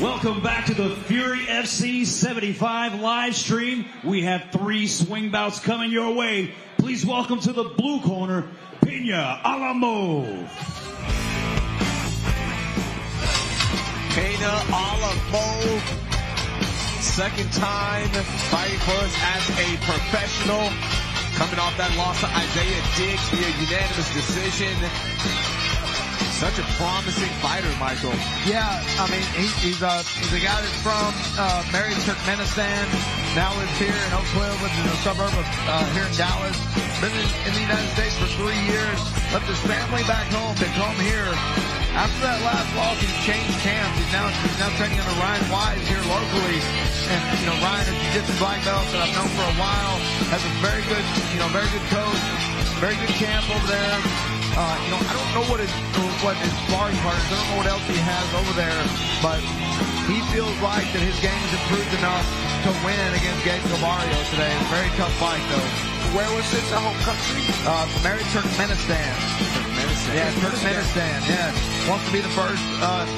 Welcome back to the Fury FC 75 live stream. We have 3 swing bouts coming your way. Please welcome to the blue corner, Pena Alamo. Pena Alamo, second time fighting for us as a professional. Coming off that loss to Isaiah Diggs via unanimous decision. Such a promising fighter, Michael. Yeah, I mean, he's a guy that's from, married to Turkmenistan, now lives here in Oak Cliff, lives in a suburb of here in Dallas. Been in the United States for 3 years, left his family back home to come here. After that last loss, he changed camps. He's now training under Ryan Wise here locally. And, you know, Ryan is a jiu-jitsu black belt that I've known for a while. Has a very good coach, very good camp over there. You know, I don't know what his sparring partners, I don't know what else he has over there, but he feels like that his game has improved enough to win against Gabe Calvario today. A very tough fight, though. Where was it, the home country? Married Turkmenistan. Yeah, Turkmenistan, yeah. Wants to be the first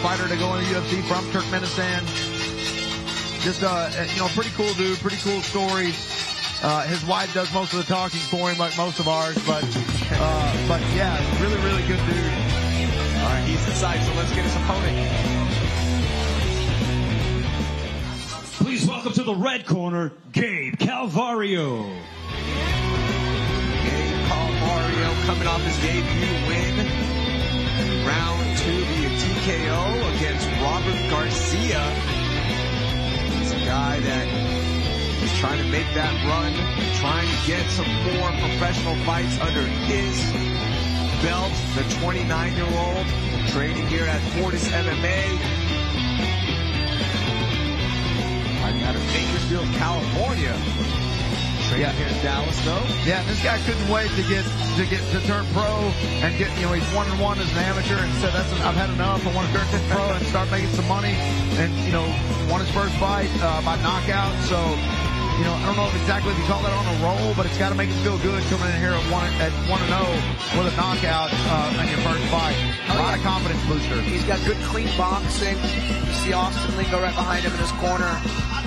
fighter to go in the UFC from Turkmenistan. Just, you know, pretty cool dude, pretty cool story. His wife does most of the talking for him, like most of ours, but yeah, really, really good dude. All right, he's inside, so let's get his opponent. Please welcome to the red corner, Gabe Calvario. Gabe Calvario coming off his debut win. Round 2 via TKO against Robert Garcia. He's a guy that is trying to make that run, trying to get some more professional fights under his belt. The 29-year-old training here at Fortis MMA. Fighting out of Bakersfield, California. Training here in Dallas, though. Yeah, this guy couldn't wait to turn pro and get, you know, he's 1-1 as an amateur and said, I've had enough. I want to turn pro and start making some money. And, you know, won his first fight by knockout. So, you know, I don't know exactly if you call that on a roll, but it's got to make him feel good coming in here at 1-0 with a knockout in your first fight. A lot of confidence booster. He's got good, clean boxing. You see Austin Lingo right behind him in his corner.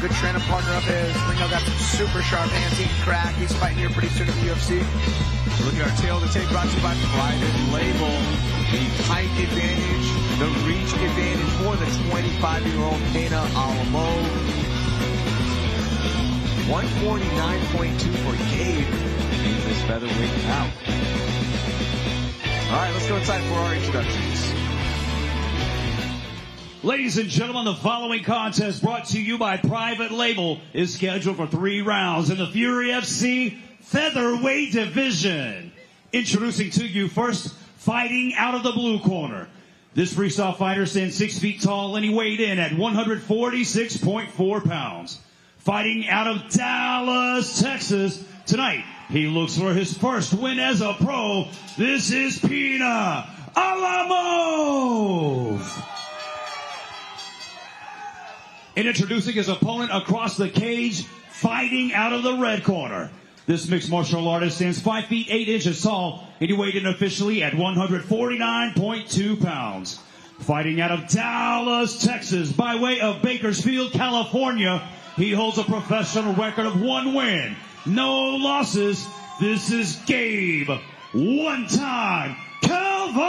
Good training partner of his. Lingo got some super sharp hands he can crack. He's fighting here pretty soon at the UFC. Look at our tail of the tape brought to you by Private Label. The height advantage, the reach advantage for the 25-year-old Pena Alamo. 149.2 for Gabe in this featherweight bout. All right, let's go inside for our introductions. Ladies and gentlemen, the following contest brought to you by Private Label is scheduled for 3 rounds in the Fury FC featherweight division. Introducing to you first, fighting out of the blue corner. This freestyle fighter stands 6 feet tall and he weighed in at 146.4 pounds. Fighting out of Dallas, Texas, tonight he looks for his first win as a pro. This is Pena Alamo. And introducing his opponent across the cage, fighting out of the red corner. This mixed martial artist stands 5 feet 8 inches tall and he weighed in officially at 149.2 pounds. Fighting out of Dallas, Texas, by way of Bakersfield, California, he holds a professional record of 1 win, no losses. This is Gabe, one-time Calvario.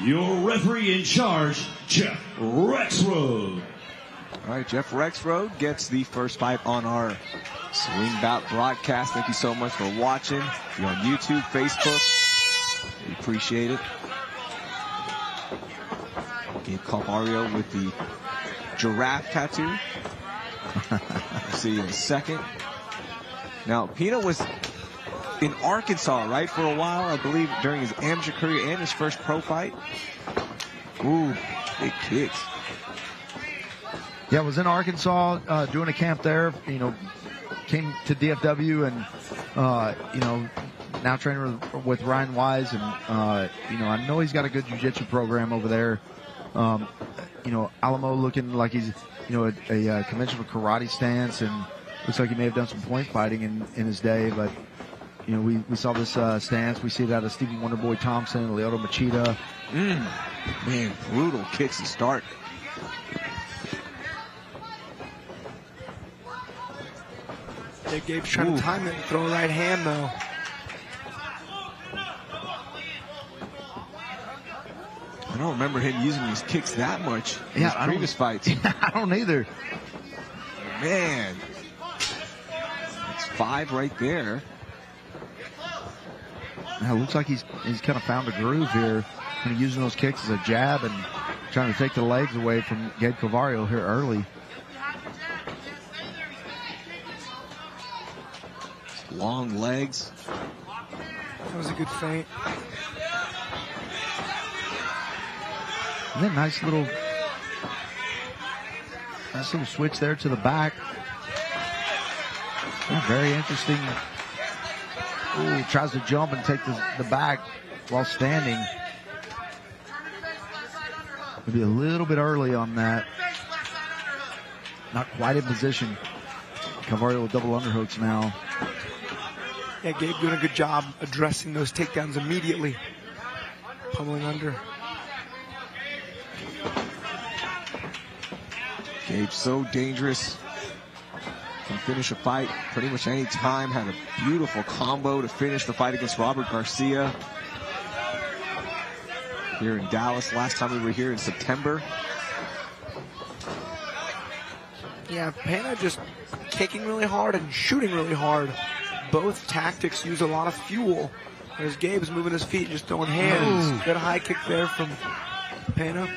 Your referee in charge, Jeff Rexroad. All right, Jeff Rexroad gets the first fight on our Swing Bout broadcast. Thank you so much for watching. If you're on YouTube, Facebook, we appreciate it. Gabe Calvario with the giraffe tattoo. We'll see you in a second. Now, Pena was in Arkansas, right, for a while, I believe, during his amateur career and his first pro fight. Ooh, big kicks. Yeah, was in Arkansas doing a camp there. You know, came to DFW and, you know, now training with Ryan Wise. And, you know, I know he's got a good jiu-jitsu program over there. You know, Alamo looking like he's, you know, a conventional karate stance, and looks like he may have done some point fighting in his day. But You know, we saw this stance. We see it out of Stephen Wonderboy Thompson, Lyoto Machida. Man, brutal kicks to start. Yeah, Gabe's trying to time it and throw a right hand, though. I don't remember him using these kicks that much in his previous fights. I don't either. Man. That's 5 right there. Now, it looks like he's kind of found a groove here. Kind of using those kicks as a jab and trying to take the legs away from Gabe Calvario here early. Long legs. That was a good feint. And then nice little switch there to the back. Yeah, very interesting. Ooh, tries to jump and take the back while standing. Maybe a little bit early on that. Not quite in position. Calvario with double underhooks now. Yeah, Gabe doing a good job addressing those takedowns immediately. Pummeling under. Gabe's so dangerous. Can finish a fight pretty much any time. Had a beautiful combo to finish the fight against Robert Garcia here in Dallas. Last time we were here in September. Yeah, Pena just kicking really hard and shooting really hard. Both tactics use a lot of fuel. Whereas Gabe's moving his feet, just throwing hands. Ooh. Good high kick there from Pena.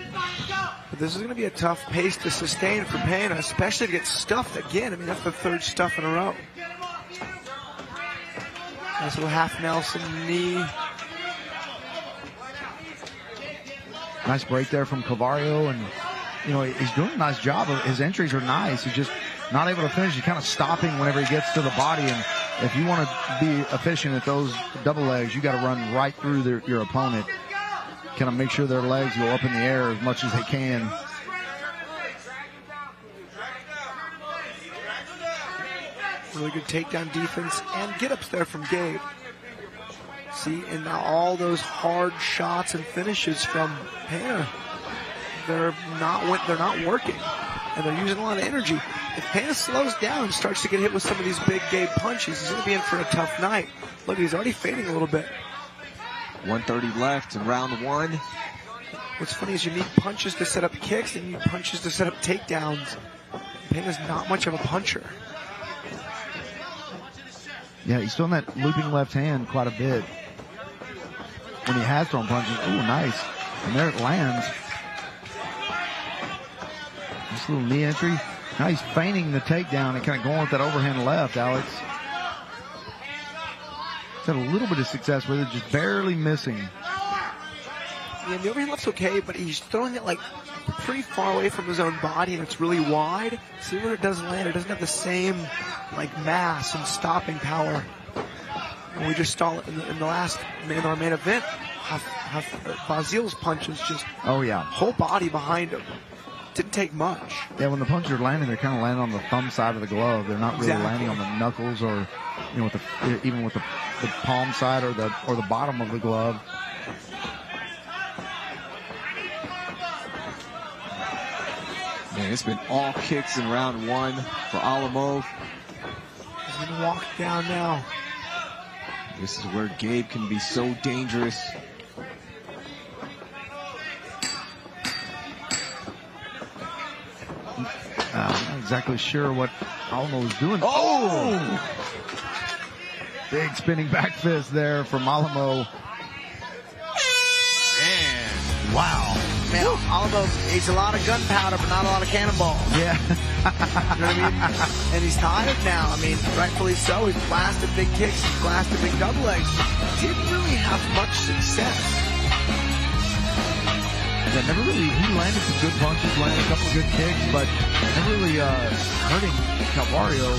But this is going to be a tough pace to sustain for Pena, especially to get stuffed again. I mean, that's the 3rd stuff in a row. Nice little half Nelson knee. Nice break there from Calvario, and you know, he's doing a nice job. His entries are nice. He's just not able to finish. He's kind of stopping whenever he gets to the body, and if you want to be efficient at those double legs, you got to run right through your opponent. Kind of make sure their legs go up in the air as much as they can. Really good takedown defense and get-ups there from Gabe. See, and now all those hard shots and finishes from Pena, they're not working, and they're using a lot of energy. If Pena slows down and starts to get hit with some of these big Gabe punches, he's going to be in for a tough night. Look, he's already fading a little bit. 1:30 left in round 1. What's funny is you need punches to set up kicks and you need punches to set up takedowns. Pena's not much of a puncher. Yeah, he's throwing that looping left hand quite a bit when he has thrown punches. Ooh, nice. And there it lands. This little knee entry. Now he's feigning the takedown and kind of going with that overhand left, Alex. He's had a little bit of success with it, just barely missing. Yeah, the overhand left's okay, but he's throwing it like pretty far away from his own body, and it's really wide. See where it does land. It doesn't have the same like mass and stopping power. And we just saw it in our main event. Bazil's punches just whole body behind him. Didn't take much. Yeah, when the punches are landing, they're kind of landing on the thumb side of the glove. They're not really landing on the knuckles or, you know, even with the palm side or the bottom of the glove. Man, it's been all kicks in round 1 for Alamo. He's going to walk down now. This is where Gabe can be so dangerous. I'm not exactly sure what Alamo is doing. Oh! Big spinning back fist there from Alamo. Man. Wow. Man, Alamo eats a lot of gunpowder, but not a lot of cannonballs. Yeah. You know what I mean? And he's tired now. I mean, rightfully so. He's blasted big kicks. He's blasted big double legs. Didn't really have much success. Yeah, he landed some good punches, landed a couple of good kicks, but never really hurting Calvario.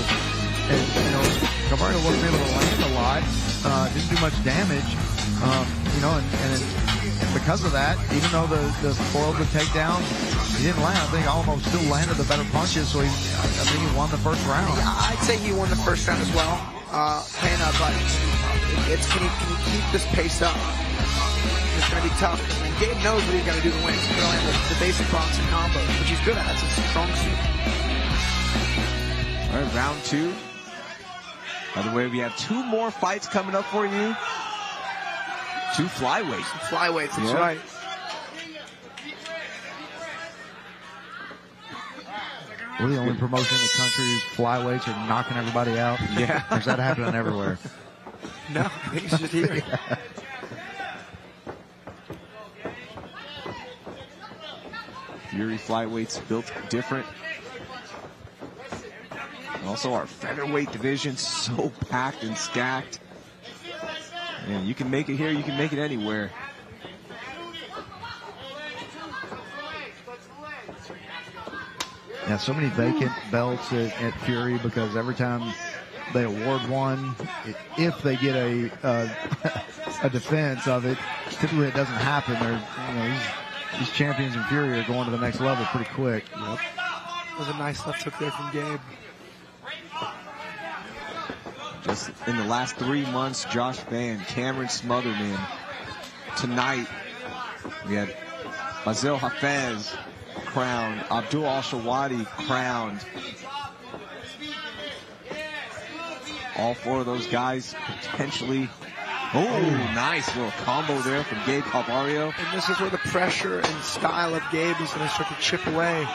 And, you know, Calvario wasn't able to land a lot. Didn't do much damage. You know, and because of that, even though the spoiled the takedown, he didn't land. I think Alamo still landed the better punches, so I think he won the first round. Yeah, I'd say he won the first round as well. Pena, but can he keep this pace up? It's going to be tough. And Gabe knows what he's got to do to win. He's going to land the basic boxing combos, which he's good at. That's his strong suit. All right, round 2. By the way, we have 2 more fights coming up for you. 2 flyweights. Flyweights, that's right. We're the only promotion in the country whose flyweights are knocking everybody out. Yeah. Or is that happening everywhere? No, I think it's just here. Yeah. Fury flyweights built different. Also, our featherweight division so packed and stacked. Man, you can make it here, you can make it anywhere. Yeah, so many vacant belts at Fury because every time they award one, if they get a defense of it, typically it doesn't happen. These champions in Fury are going to the next level pretty quick. Yep. That was a nice left hook there from Gabe. Just in the last 3 months, Josh Van, Cameron Smotherman. Tonight, we had Basil Hafez crowned, Abdul Al-Shawadi crowned. All 4 of those guys potentially. Oh, nice little combo there from Gabe Calvario. And this is where the pressure and style of Gabe is going to start to chip away.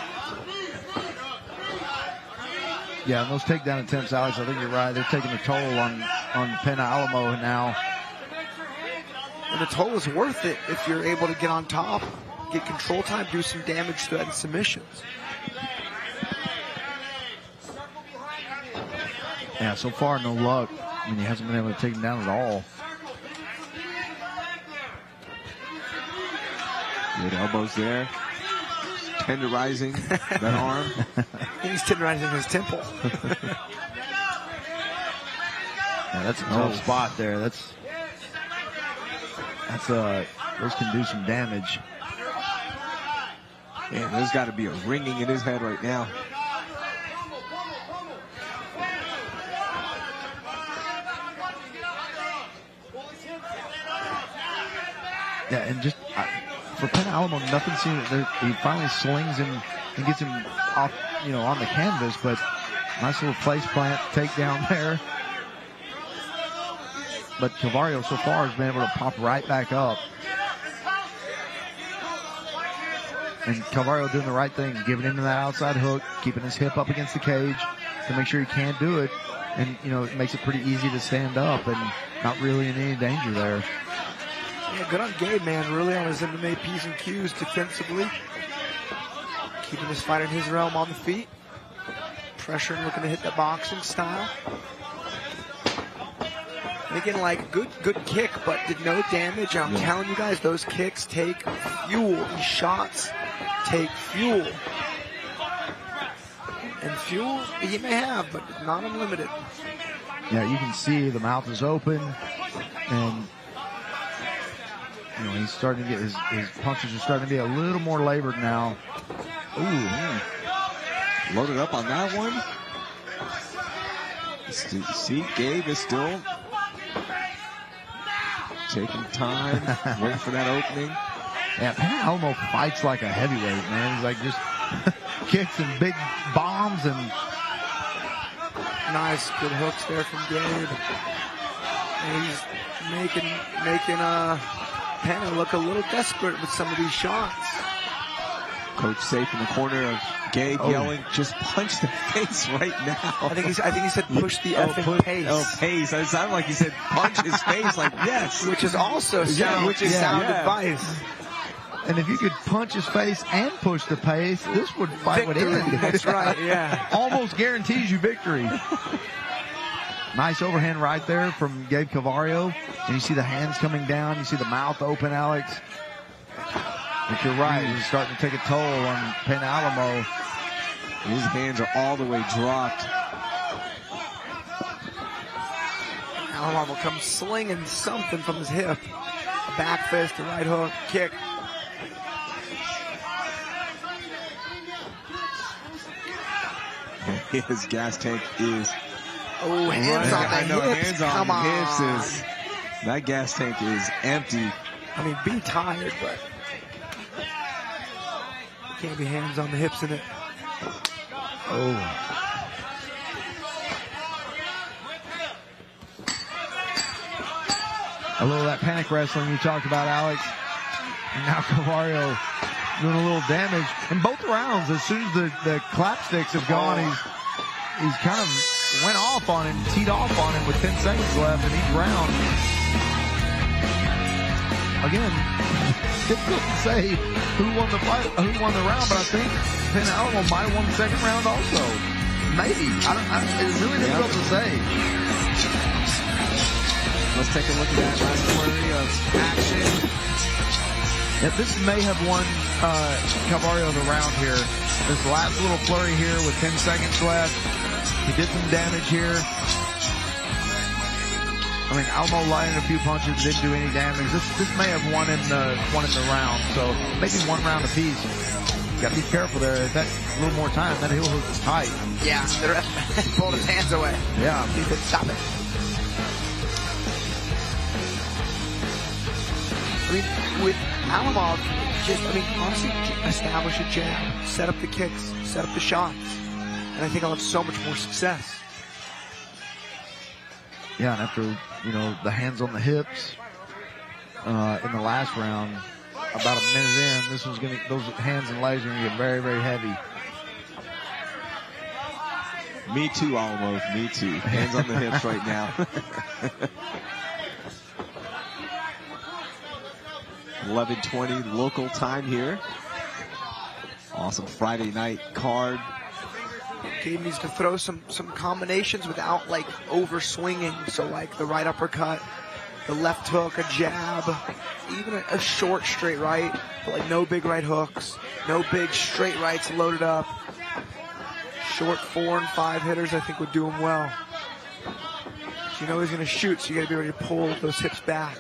Yeah, and those takedown attempts, Alex, I think you're right. They're taking a toll on Pena Alamo now. And the toll is worth it if you're able to get on top, get control time, do some damage through that submissions. Yeah, so far, no luck. I mean, he hasn't been able to take him down at all. Good elbows there. Tenderizing that arm. He's tenderizing his temple. Yeah, that's a tough spot there. Those can do some damage. Man, there's got to be a ringing in his head right now. Yeah, and just for Pena Alamo, nothing seems. He finally slings him and gets him off, on the canvas. But nice little place plant takedown there. But Calvario so far has been able to pop right back up. And Calvario doing the right thing, giving him that outside hook, keeping his hip up against the cage to make sure he can't do it. And, it makes it pretty easy to stand up and not really in any danger there. Yeah, good on Gabe, man. Really on his MMA P's and Q's defensively. Keeping his fighter in his realm on the feet. Pressure and looking to hit that boxing style. And again, good kick, but did no damage. I'm telling you guys, those kicks take fuel. These shots take fuel. And fuel, he may have, but not unlimited. Yeah, you can see the mouth is open, and he's starting to get his punches are starting to be a little more labored now. Ooh, loaded up on that one. See, Gabe is still taking time, waiting for that opening. Yeah, Pena Alamo fights like a heavyweight, man. He's like just kicks and big bombs and nice, good hooks there from Gabe. And he's making Pena look a little desperate with some of these shots. Coach Safe in the corner of Gabe yelling, "Just punch the face right now." I think he said push the effing pace. Oh, pace. It sounded like he said punch his face. Like yes, which is also sound advice. And if you could punch his face and push the pace, this fight would end. That's right. Yeah, almost guarantees you victory. Nice overhand right there from Gabe Calvario. And you see the hands coming down. You see the mouth open, Alex. But you're right. He's starting to take a toll on Pena Alamo. His hands are all the way dropped. Alamo will come slinging something from his hip. A back fist, a right hook, kick. His gas tank is Oh, hands on the I know, hips. hands on Come the on. hips is, that gas tank is empty. I mean, be tired, but can't be hands on the hips in it. Oh. A little of that panic wrestling you talked about, Alex. And now Cavario doing a little damage in both rounds. As soon as the clapsticks have gone, he's kind of went off on him, teed off on him with 10 seconds left in each round. Again, difficult to say who won the fight, who won the round, but I think Penn Alamo might have won the second round also. Maybe. It's really difficult to say. Let's take a look at that last flurry of action. Yeah, this may have won Cavario the round here. This last little flurry here with 10 seconds left. He did some damage here. I mean, Alamo landed a few punches, didn't do any damage. This may have won in the round. So maybe one round apiece. Got to be careful there. If that's a little more time, that heel hook is tight. Yeah, the ref pulled his hands away. Yeah. He said, stop it. I mean, with Alamov, honestly, establish a jab, set up the kicks, set up the shots, and I think I'll have so much more success. Yeah, and after, the hands on the hips in the last round, about a minute in, those hands and legs are going to get very, very heavy. Me too, Alamo. Me too. Hands on the hips right now. 11:20 local time here. Awesome Friday night card. Gabe needs to throw some combinations without like over swinging. So like the right uppercut, the left hook, a jab, even a short straight right, but like no big right hooks, no big straight rights loaded up. Short 4 and 5 hitters I think would do him well. You know he's going to shoot, so you got to be ready to pull those hips back.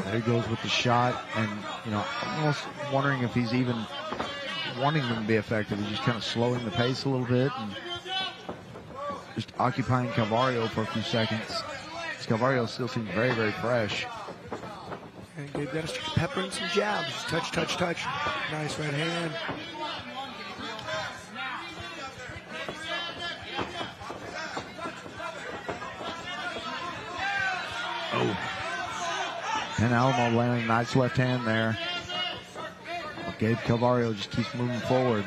There he goes with the shot, and I'm almost wondering if he's even wanting them to be effective. He's just kind of slowing the pace a little bit and just occupying Cavario for a few seconds. Cavario still seems very, very fresh. And Gabe got to start peppering some jabs. Touch, touch, touch. Nice right hand. Oh. And Alamo landing a nice left hand there. Gabe Cavario just keeps moving forward.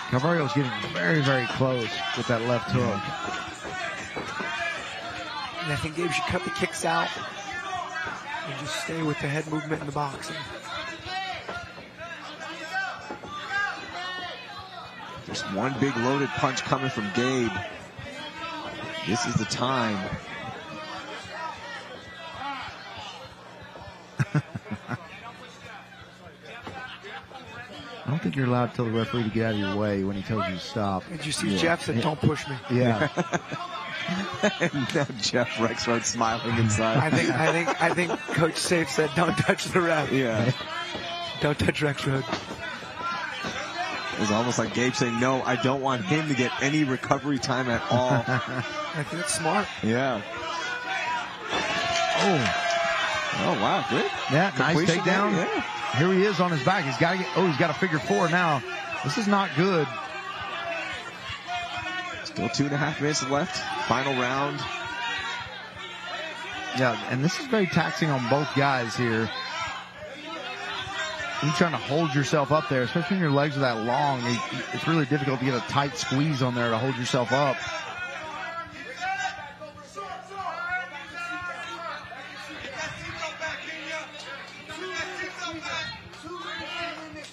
Cavario's getting very, very close with that left hook. And I think Gabe should cut the kicks out and just stay with the head movement in the boxing. There's one big loaded punch coming from Gabe. This is the time. I don't think you're allowed to tell the referee to get out of your way when he tells you to stop. Did you see Jeff said, don't push me? Yeah. And now Jeff Rexroad smiling inside. I think Coach Safe said, don't touch the ref. Yeah. Don't touch Rexroad. It was almost like Gabe saying, no, I don't want him to get any recovery time at all. I think it's smart. Yeah. Oh, wow, good. Yeah, nice Completion takedown. there, yeah. Here he is on his back. He's got a figure 4 now. This is not good. Still 2.5 minutes left. Final round. Yeah, and this is very taxing on both guys here. You're trying to hold yourself up there, especially when your legs are that long. It's really difficult to get a tight squeeze on there to hold yourself up.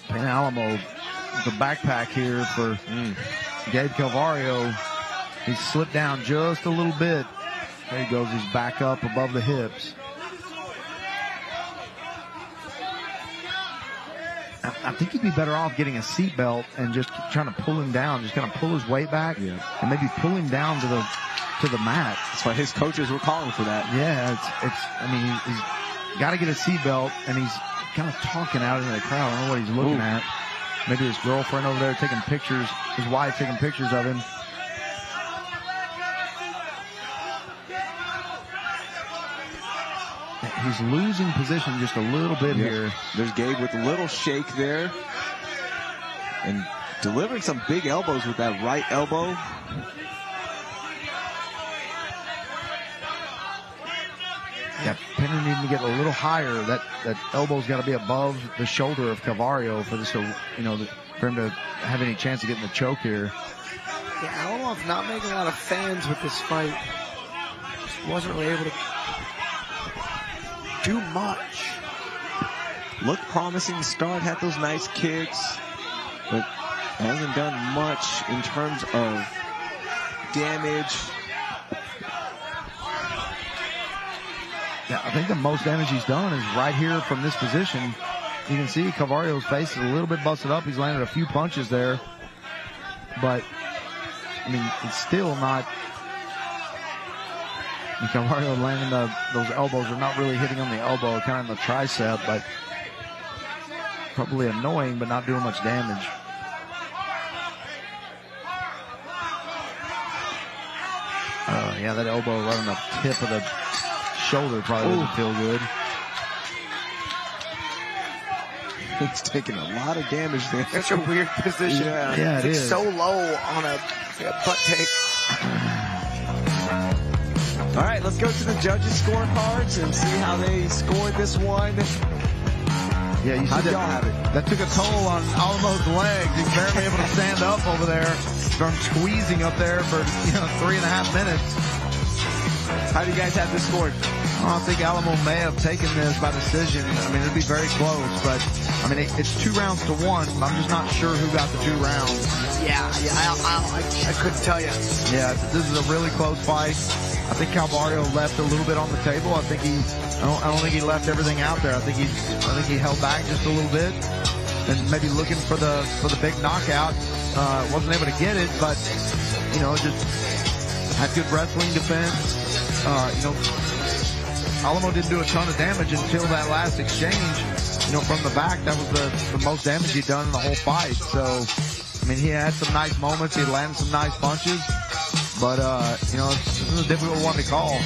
Penn Alamo with the backpack here for Gabe Cavario. He slipped down just a little bit. There he goes. He's back up above the hips. I think he'd be better off getting a seatbelt and just trying to pull him down, just kind of pull his weight back, and maybe pull him down to the mat. That's why his coaches were calling for that. Yeah, I mean, got to get a seatbelt, and he's kind of talking out into the crowd. I don't know what he's looking at. Maybe his girlfriend over there taking pictures, his wife taking pictures of him. He's losing position just a little bit here. There's Gabe with a little shake there. And delivering some big elbows with that right elbow. Yeah, Penner needing to get a little higher. That elbow's got to be above the shoulder of Calvario for this to, for him to have any chance of getting the choke here. Yeah, Alamov's not making a lot of fans with this fight. Just wasn't really able to do much. Looked promising start, had those nice kicks, but hasn't done much in terms of damage. Yeah, I think the most damage he's done is right here from this position. You can see Calvario's face is a little bit busted up. He's landed a few punches there. But, I mean, it's still not... Calvario landing those elbows are not really hitting on the elbow, kind of in the tricep, but probably annoying, but not doing much damage. Yeah, that elbow right on the tip of the shoulder probably doesn't feel good. He's taking a lot of damage there. Such a weird position. Yeah, it it's is. So low on a butt take. All right, let's go to the judges' scorecards and see how they scored this one. Yeah, you see that took a toll on Alamo's legs. He's barely able to stand up over there from squeezing up there for 3.5 minutes. How do you guys have this scored? I think Alamo may have taken this by decision. I mean, it'd be very close, but I mean, it's 2 rounds to 1. I'm just not sure who got the 2 rounds. I couldn't tell you. Yeah, this is a really close fight. I think Calvario left a little bit on the table. I don't think he left everything out there. I think he held back just a little bit and maybe looking for the big knockout. Wasn't able to get it, but just had good wrestling defense. Alamo didn't do a ton of damage until that last exchange. From the back, that was the most damage he'd done in the whole fight. So, I mean, he had some nice moments. He landed some nice punches. But, this is a difficult one to call.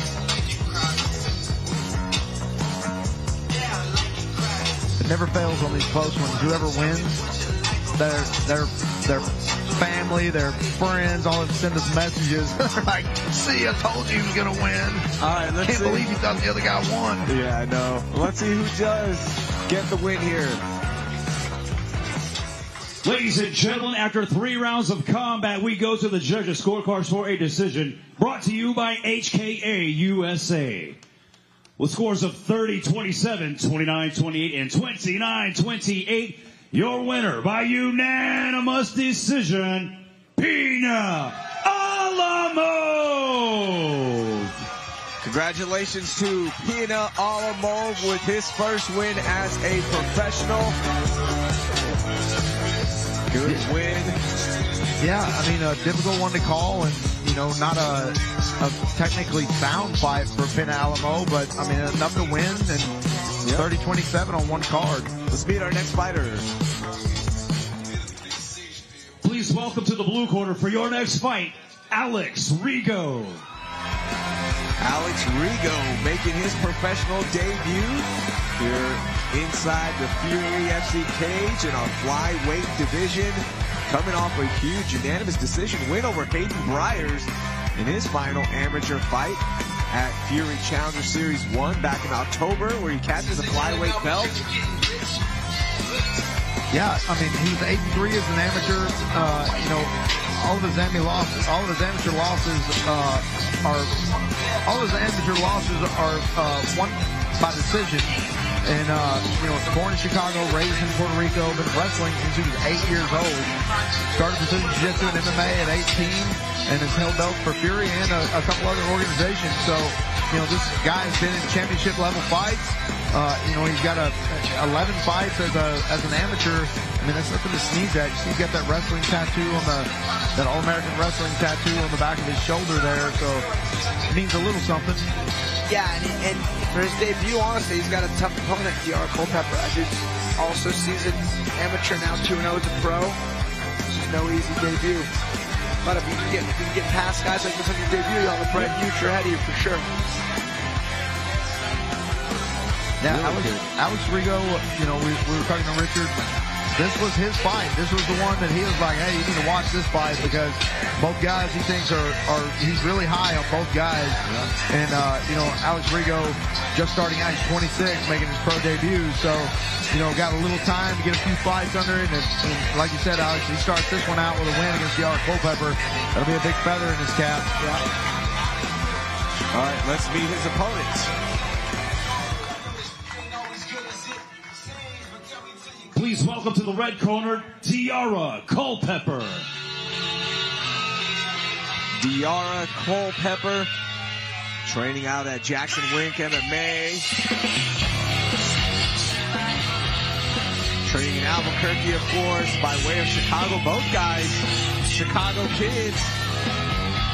It never fails on these close ones. Whoever wins, their family, their friends, all of them send us messages. They're like, see, I told you he was going to win. All right, let's Can't believe you thought the other guy won. Yeah, I know. Let's see who does get the win here. Ladies and gentlemen, after 3 rounds of combat, we go to the judges' scorecards for a decision brought to you by HKA USA. With scores of 30-27, 29-28, and 29-28, your winner by unanimous decision, Pina Alamo. Congratulations to Pina Alamo with his first win as a professional. Good win. Yeah, I mean, a difficult one to call and, not a technically sound fight for Pina Alamo, but, I mean, enough to win and 30-27 on one card. Let's meet our next fighter. Please welcome to the blue corner for your next fight, Alex Rigo. Alex Rigo making his professional debut here inside the Fury FC cage in our flyweight division. Coming off a huge unanimous decision win over Hayden Bryars in his final amateur fight at Fury Challenger Series 1 back in October, where he captured the flyweight belt. Yeah, I mean, he was 8-3 as an amateur. All of his amateur losses are won by decision. And, born in Chicago, raised in Puerto Rico, been wrestling since he was 8 years old. Started Brazilian Jiu-Jitsu and MMA at 18 and has held belts for Fury and a couple other organizations. So, this guy's been in championship level fights. He's got 11 fights as an amateur. I mean, that's nothing to sneeze at. He's got that wrestling tattoo that All-American Wrestling tattoo on the back of his shoulder there. So it means a little something. Yeah, and for his debut, honestly, he's got a tough opponent, DR Culpepper. That dude's also seasoned amateur, now 2-0 as a pro. This is no easy debut. But if you can get past guys like this on your debut, you'll have a bright future ahead of you for sure. Yeah, Alex Rigo, you know, we were talking to Richard. This was his fight. This was the one that he was like, hey, you need to watch this fight because both guys he thinks he's really high on both guys. Yeah. And, you know, Alex Rigo just starting out, he's 26, making his pro debut. So, you know, got a little time to get a few fights under it. And like you said, Alex, he starts this one out with a win against DR Culpepper. That'll be a big feather in his cap. Yeah. All right, let's meet his opponents. Please welcome to the red corner, DR Culpepper. DR Culpepper, training out at Jackson Wink MMA. Training in Albuquerque, of course, by way of Chicago. Both guys, Chicago kids.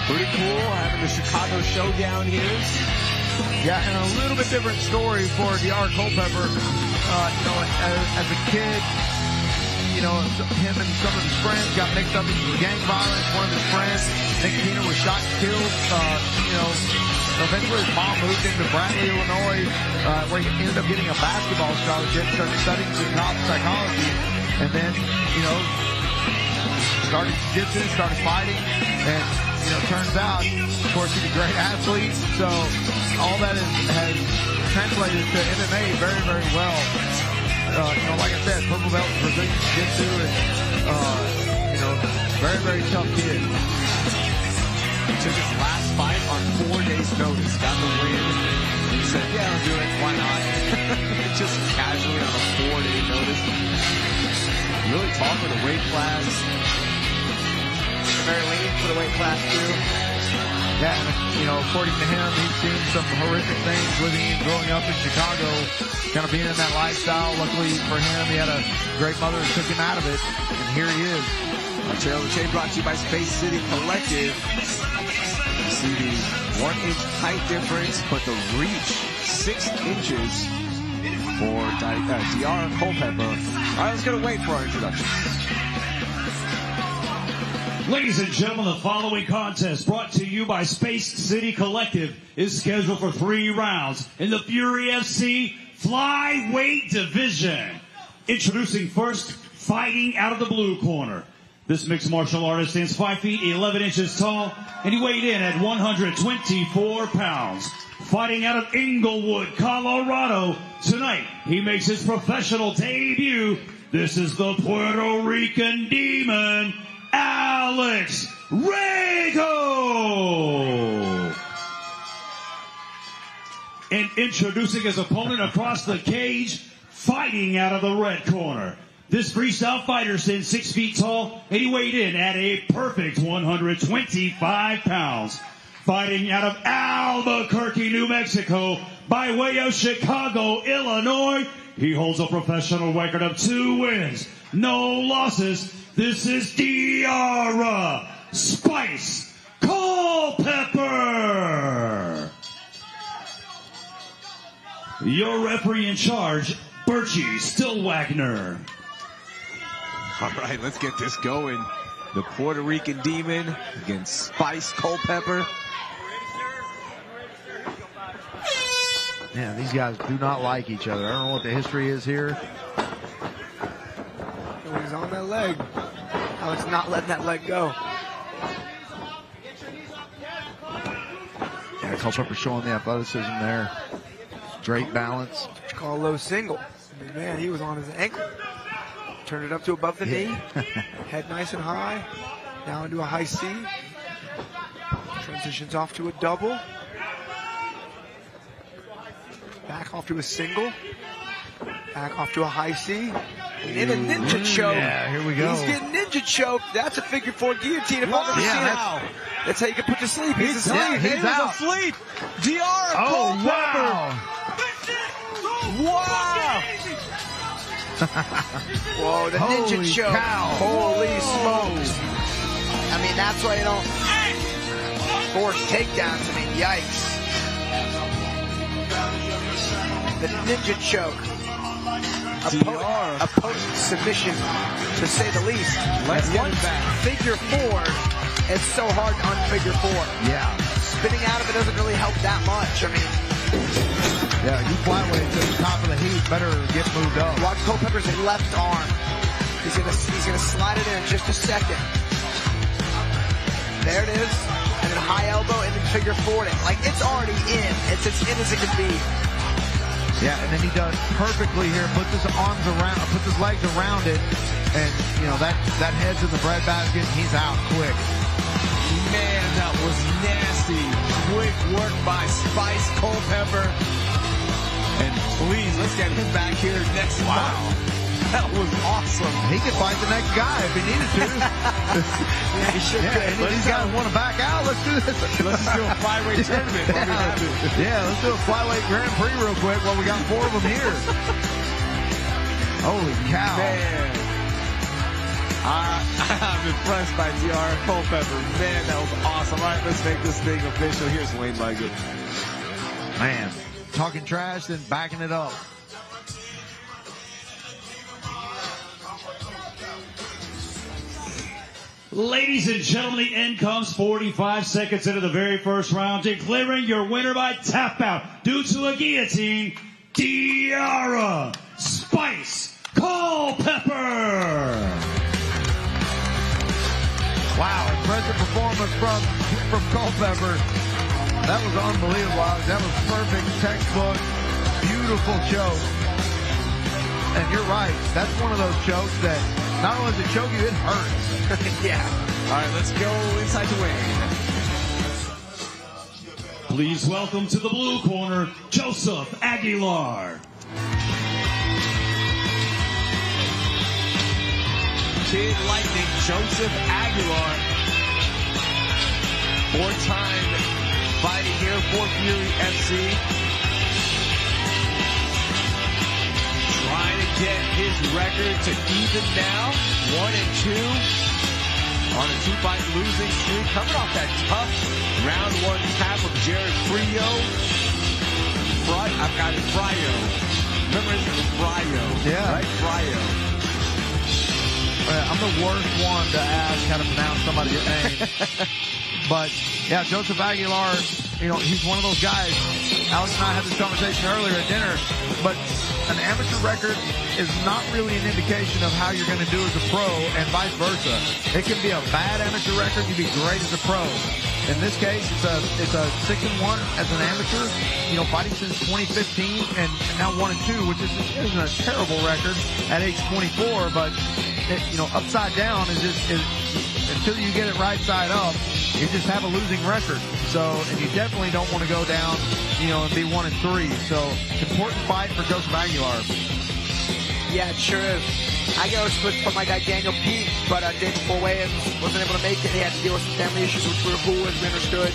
Pretty cool having the Chicago showdown here. Yeah, and a little bit different story for DR Culpepper. You know, as a kid, you know, him and some of his friends got mixed up in gang violence. One of his friends, Nick Keener, was shot and killed. You know, eventually his mom moved into Bradley, Illinois, where he ended up getting a basketball scholarship, started studying psychology, and then, you know, started jiu-jitsu, started fighting, and, you know, turns out, of course, he's a great athlete, so all that has translated to MMA very, very well. You know, like I said, purple belt in Brazilian Jiu-Jitsu, and, you know, very, very tough kid. He took his last fight on 4 days' notice, got the win. He said, yeah, I'll do it, why not? Just casually on a 4-day notice. Really tall for the weight class. Very lean for the weight class, too. Yeah, and, you know, according to him, he's seen some horrific things living and growing up in Chicago, kind of being in that lifestyle. Luckily for him, he had a great mother who took him out of it, and here he is. Our Trail of the Chain brought to you by Space City Collective. You see the 1-inch height difference, but the reach 6 inches for DR Culpepper. All right, let's go to Wade for our introduction. Ladies and gentlemen, the following contest brought to you by Space City Collective is scheduled for 3 rounds in the Fury FC flyweight division. Introducing first, fighting out of the blue corner. This mixed martial artist stands 5 feet 11 inches tall, and he weighed in at 124 pounds. Fighting out of Inglewood, Colorado, tonight he makes his professional debut. This is the Puerto Rican Demon, Alex Rigo. And introducing his opponent across the cage, fighting out of the red corner. This freestyle fighter stands 6 feet tall, and he weighed in at a perfect 125 pounds. Fighting out of Albuquerque, New Mexico, by way of Chicago, Illinois, he holds a professional record of 2 wins, no losses. This is DR Spice Culpepper. Your referee in charge, Birchie Stillwagner. All right, let's get this going. The Puerto Rican Demon against Spice Culpepper. Yeah, these guys do not like each other. I don't know what the history is here. He's on that leg. Alex not letting that leg go. Yeah, Culpepper showing the athleticism there. Straight balance. What you call a low single. I mean, man, he was on his ankle. Turned it up to above the knee. Head nice and high. Now into a high C. Transitions off to a double. Back off to a single. Back off to a high C. And in a ninja choke. Yeah, here we go. He's getting ninja choked. That's a figure 4 guillotine if I've ever seen it. That's how you can put to sleep. He's asleep. Yeah, he's out. asleep. DR Culpepper. Wow. Whoa, the ninja Holy choke. cow. Holy smokes. I mean, that's why you don't force takedowns. I mean, yikes. the ninja choke. A potent submission, to say the least. Let's get Once it back. figure four, it's so hard to unfigure four. Yeah. Spinning out of it doesn't really help that much. I mean, Yeah, you flyweight to the top of the heap, better get moved up. watch Culpepper's left arm. He's gonna slide it in just a second. There it is. And then high elbow and then figure four. Like, it's already in. It's as in as it can be. Yeah, and then he does perfectly here, puts his arms around, puts his legs around it, and, you know, that head's in the breadbasket, and he's out quick. Man, that was nasty. Quick work by Spice Culpepper. And please, let's get him back here next month. That was awesome. He could fight the next guy if he needed to. Yeah, he should Yeah, any of these guys want to back out, let's do this. Let's just do a flyweight tournament. while we have it. Yeah, let's do a flyweight Grand Prix real quick while we got 4 of them here. Holy cow. Man. I'm impressed by DR Culpepper. Man, that was awesome. All right, let's make this thing official. Here's Wayne Leggett. Man, talking trash, then backing it up. Ladies and gentlemen, the end comes 45 seconds into the very first round, declaring your winner by tap out due to a guillotine, Tiara Spice Culpepper. Wow, impressive performance from Culpepper. That was unbelievable. That was perfect, textbook, beautiful choke. And you're right, that's one of those chokes that not only does it choke you, it hurts. Yeah. All right, let's go inside the ring. Please welcome to the blue corner, Joseph Aguilar. Kid Lightning, Joseph Aguilar. 4-time fighting here for Fury FC. Trying to get his record to even now. 1-2. On a 2-fight losing streak. Coming off that tough round 1 tap of Jared Frio. I've got it, Frio. Remember it was Frio. Yeah. Right? Frio. I'm the worst one to ask how to pronounce somebody's name. But, yeah, Joseph Aguilar, you know, he's one of those guys. Alex and I had this conversation earlier at dinner, but an amateur record is not really an indication of how you're going to do as a pro and vice versa. It can be a bad amateur record, you can be great as a pro. In this case, it's a 6-1 as an amateur, you know, fighting since 2015 and now 1-2, which isn't a terrible record at age 24, but it, you know, upside down is until you get it right side up, you just have a losing record. So, and you definitely don't want to go down, you know, and be 1-3. So, important fight for Joseph Aguilar. Yeah, it sure is. Aguilar split from my guy Daniel Pete, but day before weigh-ins wasn't able to make it. He had to deal with some family issues, which we were cool with, we understood.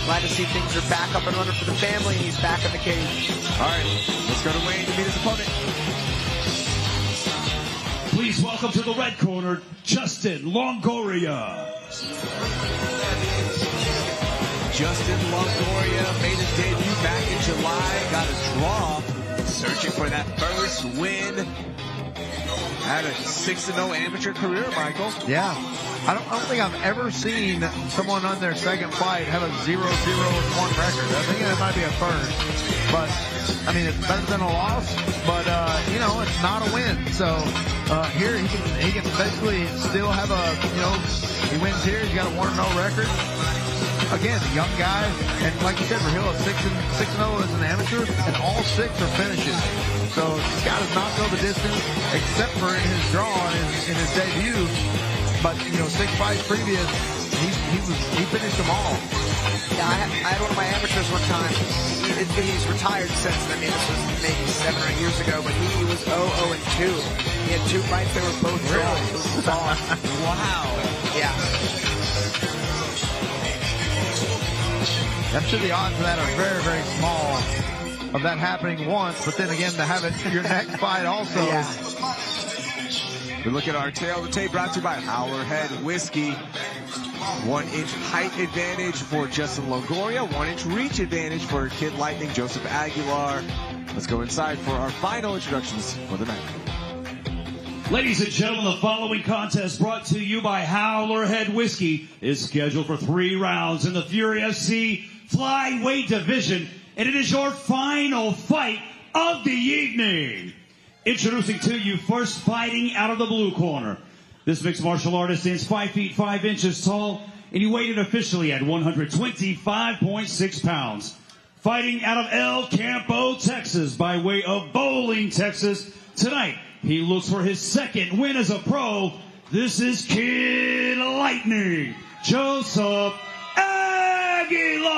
Glad to see things are back up and running for the family, and he's back in the cage. All right, let's go to Wayne to meet his opponent. Please welcome to the red corner, Justin Longoria. Justin Longoria made his debut back in July, got a draw, searching for that first win. Had a 6-0 amateur career, Michael. Yeah. I don't think I've ever seen someone on their second fight have a 0-0-1 record. I think that might be a first. But, I mean, it's better than a loss, but, you know, it's not a win. So, here he can basically still have a, you know, he wins here, he's got a 1-0 record. Again, a young guy, and like you said, Rahil, 6-0 as an amateur, and all 6 are finishes. So this guy does not go the distance, except for in his draw in his debut. But you know, 6 fights previous, he finished them all. Yeah, I had one of my amateurs one time. He's retired since. I mean, this was maybe 7 or 8 years ago, but he was 0-2. He had 2 fights that were both draws. It was bizarre. Wow. Yeah. I'm sure the odds of that are very, very small of that happening once, but then again, to have it your next fight also. Yeah. We look at our tail of the tape brought to you by Howlerhead Whiskey. 1-inch height advantage for Justin Longoria, 1-inch reach advantage for Kid Lightning Joseph Aguilar. Let's go inside for our final introductions for the night. Ladies and gentlemen, the following contest brought to you by Howler Head Whiskey is scheduled for 3 rounds in the Fury FC flyweight division, and it is your final fight of the evening. Introducing to you first, fighting out of the blue corner. This mixed martial artist stands 5 feet 5 inches tall, and he weighed in officially at 125.6 pounds. Fighting out of El Campo, Texas, by way of Bowling, Texas. Tonight, he looks for his second win as a pro. This is Kid Lightning, Joseph Aguilar.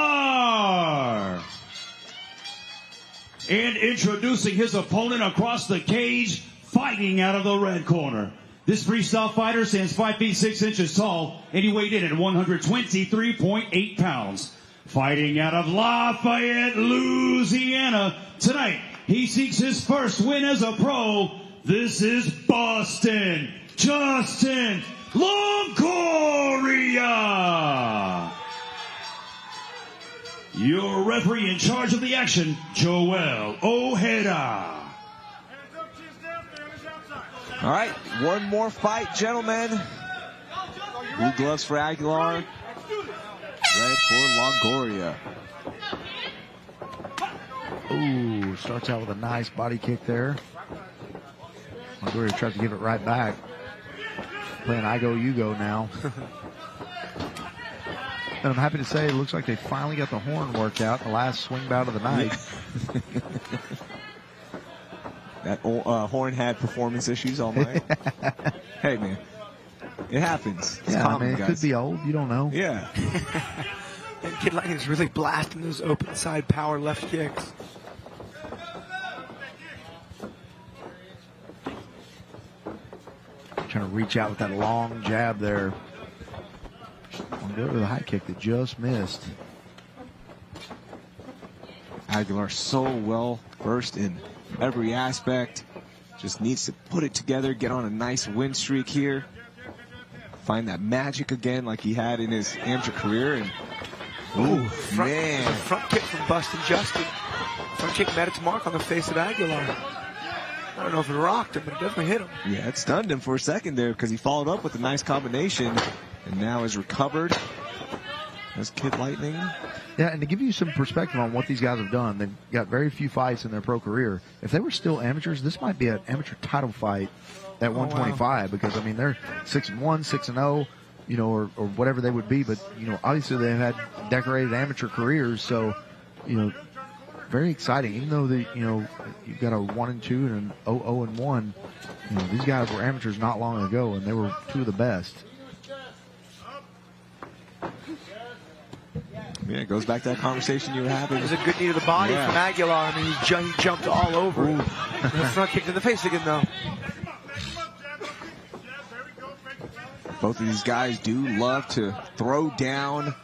And introducing his opponent across the cage, fighting out of the red corner. This freestyle fighter stands 5 feet 6 inches tall, and he weighed in at 123.8 pounds. Fighting out of Lafayette, Louisiana. Tonight, he seeks his first win as a pro. This is Boston Justin Longoria. Your referee in charge of the action, Joel Ojeda. All right, one more fight, gentlemen. Blue gloves for Aguilar. Red for Longoria. Ooh, starts out with a nice body kick there. Longoria tries to give it right back. Playing I go, you go now. And I'm happy to say it looks like they finally got the horn worked out, the last swing bout of the night. That horn had performance issues all night. Hey, man. It happens. It's common, it guys. could be old. You don't know. Yeah. And Kid Lightning's really blasting those open side power left kicks. Trying to reach out with that long jab there. Go to the high kick that just missed. Aguilar so well versed in every aspect. Just needs to put it together, get on a nice win streak here. Find that magic again like he had in his amateur career. And man. Front kick from Bustin' Justin. Front kick met its mark on the face of Aguilar. I don't know if it rocked him, but it definitely hit him. Yeah, it stunned him for a second there because he followed up with a nice combination and now is recovered. That's Kid Lightning. Yeah, and to give you some perspective on what ththese guys have done, they've got very few fights in their pro career. If they were still amateurs, this might be an amateur title fight at 125 wow. Because, I mean, they're 6-1, 6-0, you know, or whatever they would be. But, you know, obviously they've had decorated amateur careers, so, you know, very exciting. Even though, you know, you've got a 1-2 and an 0-1, you know, these guys were amateurs not long ago, and they were two of the best. Yeah, it goes back to that conversation you were having. It was a good knee to the body from Aguilar. I mean, he jumped all over. The front kick to the face again, though. Both of these guys do love to throw down,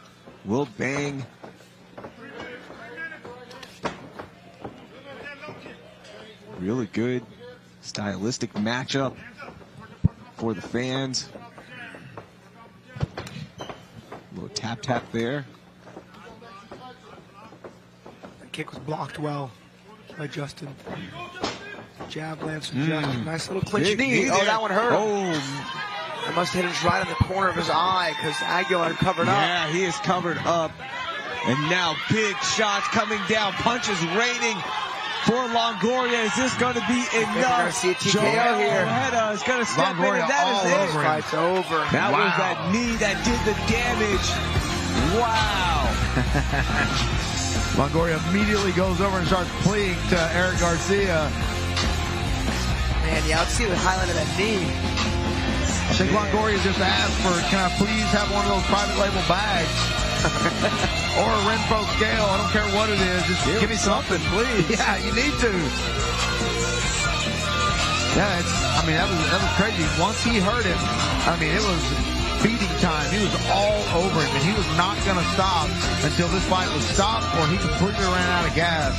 will bang. Really good stylistic matchup for the fans. A little tap there. Kick was blocked well by Justin. Jab lands from Justin. Nice little clinch knee. Oh, that one hurt him. Oh. That must have hit him right in the corner of his eye because Aguilar covered up. Yeah, he is covered up. And now big shots coming down. Punches raining for Longoria. Is this going to be enough? We're going to see a TKO here. Ojeda is going to step in, and that is it. Fight's over. That was that knee that did the damage. Wow. Longoria immediately goes over and starts pleading to Eric Garcia. Man, yeah, let's see the highlight of that knee. I think Longoria just asked for, can I please have one of those private label bags? Or a Renfro scale, I don't care what it is. Just give me something, please. Yeah, you need to. Yeah, I mean, that was crazy. Once he heard it, I mean, it was feeding time. He was all over him, and he was not going to stop until this fight was stopped or he completely ran out of gas.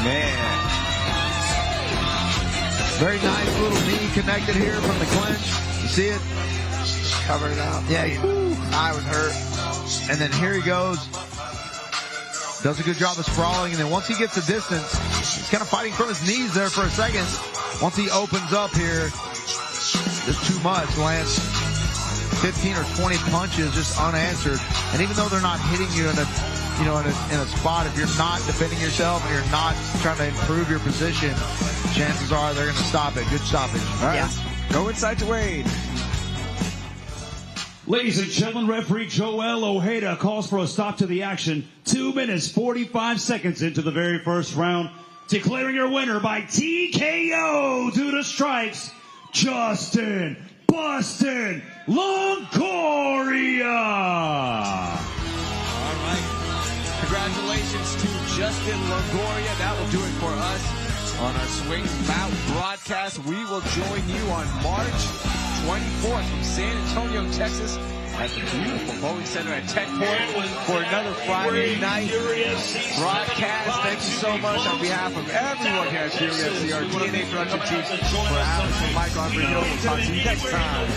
Man. Very nice little knee connected here from the clinch. You see it? Covered it up. Yeah. Eye was hurt. And then here he goes. does a good job of sprawling, and then once he gets the distance, he's kind of fighting from his knees there for a second. Once he opens up here, just too much, lands 15 or 20 punches just unanswered. And even though they're not hitting you in a, you know, in a spot, if you're not defending yourself and you're not trying to improve your position, chances are they're going to stop it. Good stoppage. All right, go inside to Wade. Ladies and gentlemen, referee Joel Ojeda calls for a stop to the action. 2 minutes, 45 seconds into the very first round. Declaring your winner by TKO due to strikes, Justin Bustin' Longoria. All right. Congratulations to Justin Longoria. That will do it for us on our Swing Bout broadcast. We will join you on March 24th from San Antonio, Texas, at the beautiful bowling center at Techport for another Friday night broadcast. Thank you so much on behalf of everyone here at UFC, our DNA production team, for Alex and Mike on radio. We'll talk to you next time.